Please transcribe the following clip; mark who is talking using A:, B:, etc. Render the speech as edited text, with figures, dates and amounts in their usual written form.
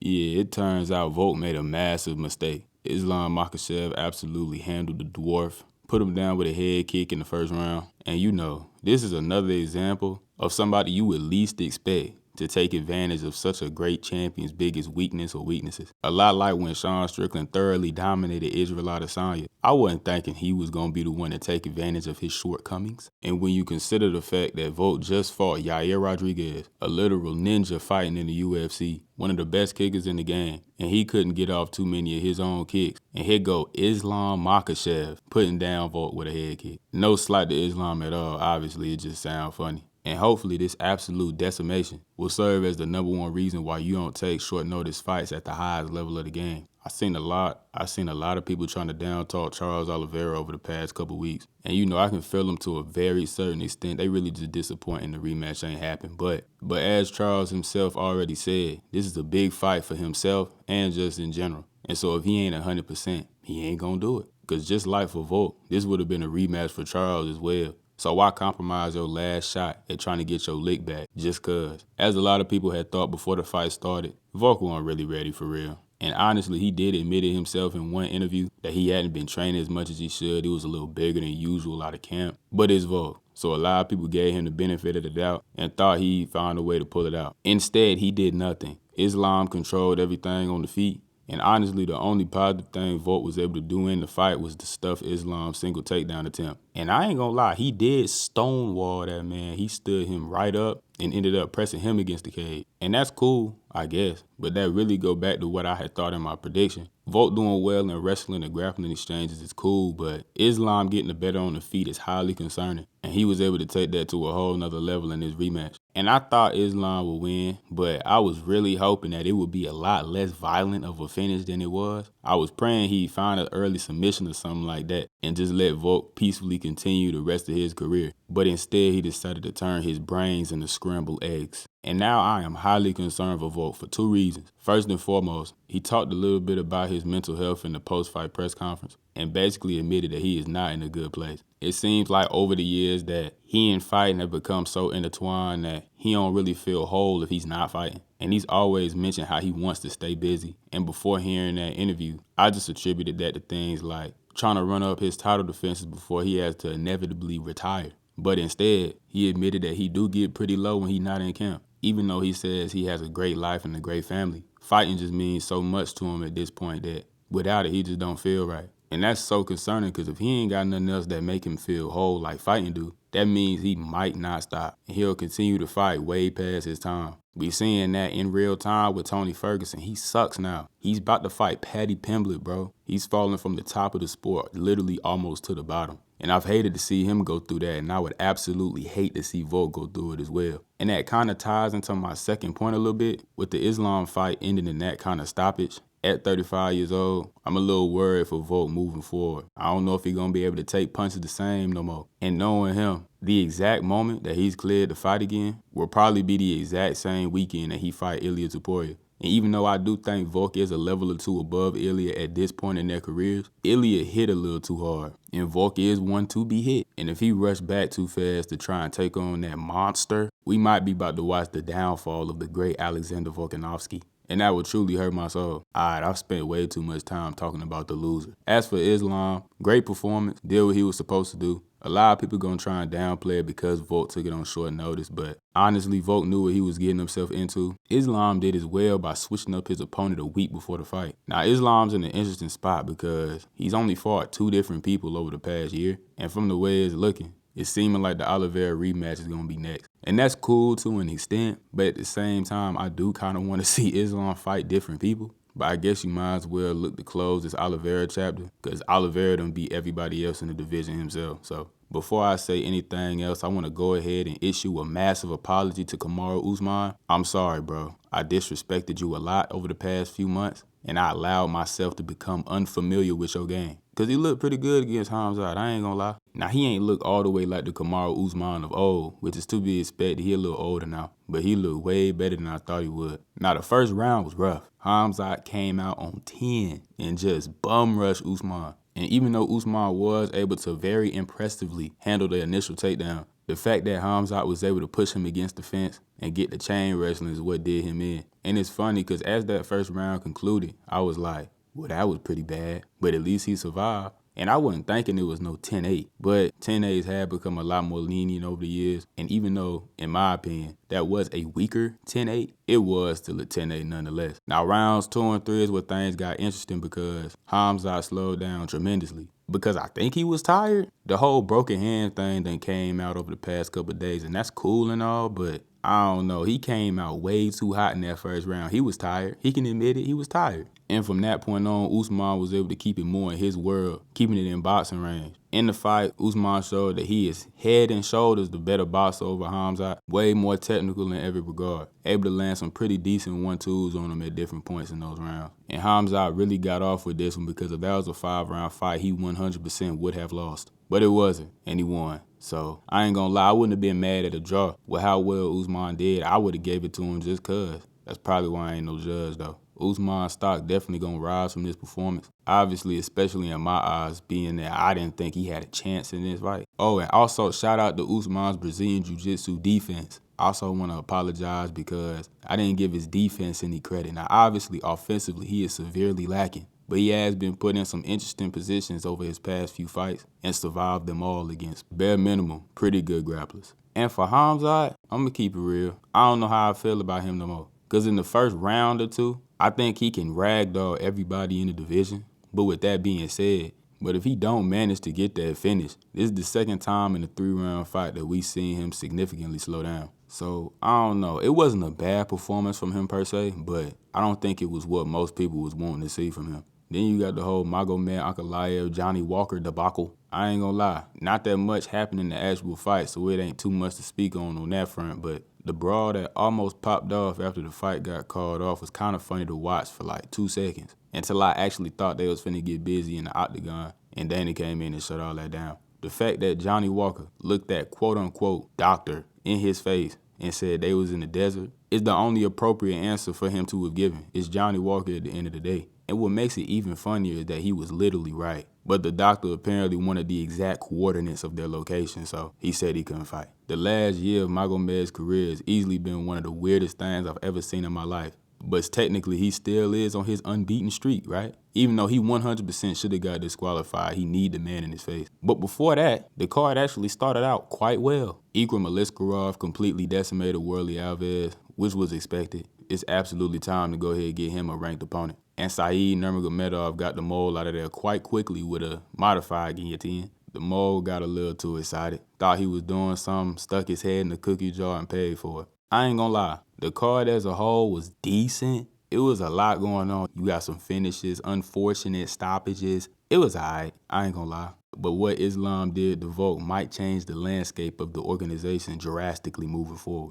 A: Yeah, it turns out Volk made a massive mistake. Islam Makhachev absolutely handled the dwarf, put him down with a head kick in the first round. And this is another example of somebody you would least expect to take advantage of such a great champion's biggest weakness or weaknesses. A lot like when Sean Strickland thoroughly dominated Israel Adesanya. I wasn't thinking he was going to be the one to take advantage of his shortcomings. And when you consider the fact that Volk just fought Yair Rodriguez, a literal ninja fighting in the UFC, one of the best kickers in the game, and he couldn't get off too many of his own kicks. And here go Islam Makhachev putting down Volk with a head kick. No slight to Islam at all, obviously, it just sounds funny. And hopefully this absolute decimation will serve as the #1 reason why you don't take short notice fights at the highest level of the game. I've seen a lot of people trying to down talk Charles Oliveira over the past couple weeks. And I can feel them to a very certain extent. They really just disappointing the rematch ain't happened. But as Charles himself already said, this is a big fight for himself and just in general. And so if he ain't 100%, he ain't gonna do it. Because just like for Volk, this would have been a rematch for Charles as well. So why compromise your last shot at trying to get your lick back just cause? As a lot of people had thought before the fight started, Volk wasn't really ready for real. And honestly, he did admit it himself in one interview that he hadn't been training as much as he should. He was a little bigger than usual out of camp. But it's Volk. So a lot of people gave him the benefit of the doubt and thought he'd find a way to pull it out. Instead, he did nothing. Islam controlled everything on the feet. And honestly, the only positive thing Volk was able to do in the fight was to stuff Islam's single takedown attempt. And I ain't gonna lie, he did stonewall that man. He stood him right up and ended up pressing him against the cage. And that's cool, I guess. But that really go back to what I had thought in my prediction. Volk doing well in wrestling and grappling exchanges is cool, but Islam getting the better on the feet is highly concerning. And he was able to take that to a whole nother level in his rematch. And I thought Islam would win, but I was really hoping that it would be a lot less violent of a finish than it was. I was praying he'd find an early submission or something like that and just let Volk peacefully continue the rest of his career. But instead, he decided to turn his brains into scrambled eggs. And now I am highly concerned for Volk for 2 reasons. First and foremost, he talked a little bit about his mental health in the post-fight press conference and basically admitted that he is not in a good place. It seems like over the years that he and fighting have become so intertwined that he don't really feel whole if he's not fighting. And he's always mentioned how he wants to stay busy. And before hearing that interview, I just attributed that to things like trying to run up his title defenses before he has to inevitably retire. But instead, he admitted that he do get pretty low when he's not in camp. Even though he says he has a great life and a great family, fighting just means so much to him at this point that without it, he just don't feel right. And that's so concerning because if he ain't got nothing else that make him feel whole like fighting do, that means he might not stop. And he'll continue to fight way past his time. We seeing that in real time with Tony Ferguson. He sucks now. He's about to fight Paddy Pimblett, bro. He's falling from the top of the sport, literally almost to the bottom. And I've hated to see him go through that, and I would absolutely hate to see Volk go through it as well. And that kind of ties into my second point a little bit, with the Islam fight ending in that kind of stoppage. At 35 years old, I'm a little worried for Volk moving forward. I don't know if he's going to be able to take punches the same no more. And knowing him, the exact moment that he's cleared to fight again will probably be the exact same weekend that he fight Ilia Topuria. And even though I do think Volk is a level or two above Ilia at this point in their careers, Ilia hit a little too hard. And Volk is one to be hit. And if he rushed back too fast to try and take on that monster, we might be about to watch the downfall of the great Alexander Volkanovski. And that would truly hurt my soul. Alright, I've spent way too much time talking about the loser. As for Islam, great performance, did what he was supposed to do. A lot of people gonna try and downplay it because Volk took it on short notice, but honestly, Volk knew what he was getting himself into. Islam did as well by switching up his opponent a week before the fight. Now, Islam's in an interesting spot because he's only fought 2 different people over the past year, and from the way it's looking, it's seeming like the Oliveira rematch is going to be next. And that's cool to an extent, but at the same time, I do kind of want to see Islam fight different people. But I guess you might as well look to close this Oliveira chapter because Oliveira done beat everybody else in the division himself. So before I say anything else, I want to go ahead and issue a massive apology to Kamaru Usman. I'm sorry, bro. I disrespected you a lot over the past few months, and I allowed myself to become unfamiliar with your game. Because he looked pretty good against Hamzat, I ain't gonna lie. Now, he ain't look all the way like the Kamaru Usman of old, which is to be expected. He a little older now, but he looked way better than I thought he would. Now, the first round was rough. Hamzat came out on 10 and just bum rushed Usman. And even though Usman was able to very impressively handle the initial takedown, The fact that Khamzat was able to push him against the fence and get the chain wrestling is what did him in. And it's funny because as that first round concluded, I was like, well, that was pretty bad, but at least he survived. And I wasn't thinking it was no 10-8, but 10-8s have become a lot more lenient over the years. And even though, in my opinion, that was a weaker 10-8, it was still a 10-8 nonetheless. Now, rounds 2 and 3 is where things got interesting because Khamzat slowed down tremendously. Because I think he was tired. The whole broken hand thing then came out over the past couple of days, and that's cool and all, but I don't know. He came out way too hot in that first round. He was tired. He can admit it. He was tired. And from that point on, Usman was able to keep it more in his world, keeping it in boxing range. In the fight, Usman showed that he is head and shoulders the better boxer over Khamzat, way more technical in every regard, able to land some pretty decent 1-2s on him at different points in those rounds. And Khamzat really got off with this one because if that was a 5-round fight, he 100% would have lost. But it wasn't, and he won. So I ain't gonna lie, I wouldn't have been mad at a draw. With how well Usman did, I would have gave it to him just cause. That's probably why I ain't no judge though. Usman's stock definitely gonna rise from this performance. Obviously, especially in my eyes, being that I didn't think he had a chance in this fight. Oh, and also shout out to Usman's Brazilian Jiu-Jitsu defense. I also want to apologize because I didn't give his defense any credit. Now, obviously, offensively, he is severely lacking. But he has been put in some interesting positions over his past few fights and survived them all against, bare minimum, pretty good grapplers. And for Khamzat, I'm going to keep it real. I don't know how I feel about him no more. Because in the first round or two, I think he can ragdoll everybody in the division. But with that being said, if he don't manage to get that finish, this is the second time in a 3-round fight that we've seen him significantly slow down. So, I don't know. It wasn't a bad performance from him per se, but I don't think it was what most people was wanting to see from him. Then you got the whole Magomed Ankalaev, Johnny Walker debacle. I ain't gonna lie, not that much happened in the actual fight, so it ain't too much to speak on that front, but the brawl that almost popped off after the fight got called off was kind of funny to watch for like 2 seconds, until I actually thought they was finna get busy in the octagon, and Danny came in and shut all that down. The fact that Johnny Walker looked that quote-unquote doctor in his face and said they was in the desert is the only appropriate answer for him to have given. It's Johnny Walker at the end of the day. And what makes it even funnier is that he was literally right. But the doctor apparently wanted the exact coordinates of their location, so he said he couldn't fight. The last year of Magomed's career has easily been one of the weirdest things I've ever seen in my life. But technically, he still is on his unbeaten streak, right? Even though he 100% should have got disqualified, he need the man in his face. But before that, the card actually started out quite well. Ikram Aliskerov completely decimated Worley Alves, which was expected. It's absolutely time to go ahead and get him a ranked opponent. And Said Nurmagomedov got the mole out of there quite quickly with a modified guillotine. The mole got a little too excited. Thought he was doing something, stuck his head in the cookie jar and paid for it. I ain't gonna lie, the card as a whole was decent. It was a lot going on. You got some finishes, unfortunate stoppages. It was alright, I ain't gonna lie. But what Islam did to Volk might change the landscape of the organization drastically moving forward.